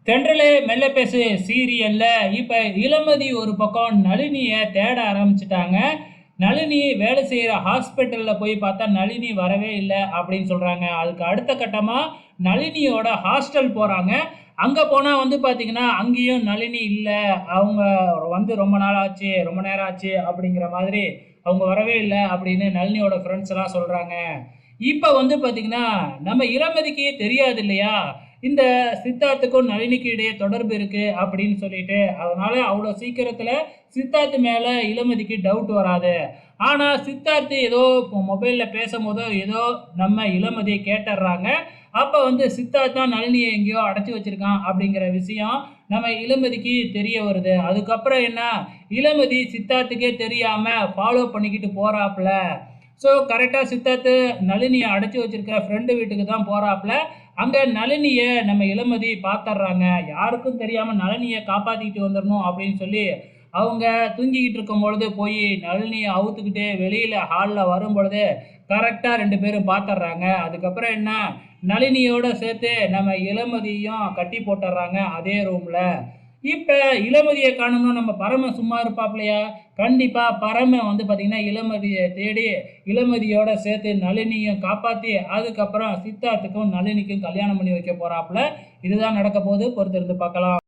தென்றலே மெல்ல பேசு சீரியல்ல இப்ப இளமதி ஒரு பக்கம் நளினிய தேட ஆரம்பிச்சுட்டாங்க. நளினி வேலை செய்யற ஹாஸ்பிட்டல்ல போய் பார்த்தா நளினி வரவே இல்ல அப்படின்னு சொல்றாங்க. அதுக்கு அடுத்த கட்டமா நளினியோட ஹாஸ்டல் போறாங்க. அங்க போனா வந்து பார்த்தீங்கன்னா, அங்கேயும் நளினி இல்ல. அவங்க வந்து ரொம்ப நாள் ஆச்சு, ரொம்ப நேரம் ஆச்சு அப்படிங்கிற மாதிரி அவங்க வரவே இல்ல அப்படின்னு நளினியோட ஃப்ரெண்ட்ஸ் எல்லாம் சொல்றாங்க. இப்ப வந்து பார்த்தீங்கன்னா, நம்ம இளமதிக்கு தெரியாது இல்லையா? இந்த சித்தார்த்துக்கும் நளினிக்கும் இடையே தொடர்பு இருக்கு அப்படின்னு சொல்லிட்டு, அதனால அவ்வளோ சீக்கிரத்துல சித்தார்த் மேல இளமதிக்கு டவுட் வராது. ஆனா சித்தார்த் ஏதோ மொபைல்ல பேசும்போதோ ஏதோ நம்ம இளமதிய கேட்டர்றாங்க. அப்ப வந்து சித்தார்த் தான் நளினிய எங்கேயோ அடைச்சு வச்சிருக்கான் அப்படிங்கிற விஷயம் நம்ம இளமதிக்கு தெரிய வருது. அதுக்கப்புறம் என்ன, இளமதி சித்தார்த்துக்கே தெரியாம ஃபாலோ பண்ணிக்கிட்டு போறாப்புல. ஸோ கரெக்ட்டா சித்தார்த்து நளினிய அடைச்சு வச்சிருக்கிற ஃப்ரெண்டு வீட்டுக்கு தான் போறாப்புல. அங்க நளினிய நம்ம இளமதி பாத்தர்றாங்க. யாருக்கும் தெரியாம நளினிய காப்பாத்திட்டு வந்துரணும் அப்படின்னு சொல்லி, அவங்க தூங்கிக்கிட்டு இருக்கும்பொழுது போய் நளினிய அவுத்துக்கிட்டு வெளியில ஹால்ல வரும்பொழுது, கரெக்ட்டா 2 பேரும் பாத்தர்றாங்க. அதுக்கப்புறம் என்ன, நளினியோட சேர்த்து நம்ம இளமதியையும் கட்டி போட்டர்றாங்க அதே ரூம்ல. இப்ப இளமதிய காணோம்னா நம்ம பரமன் சும்மா இருப்பாப்லயா? கண்டிப்பா பரமன் வந்து பாத்தீங்கன்னா, இளமதிய தேடி இளமதியோட சேர்த்து நளினியும் காப்பாத்தி, அதுக்கப்புறம் சித்தார்த்துக்கும் நளினிக்கும் கல்யாணம் பண்ணி வைக்க போறாப்புல. இதுதான் நடக்க போகுது. பொறுத்திருந்து பார்க்கலாம்.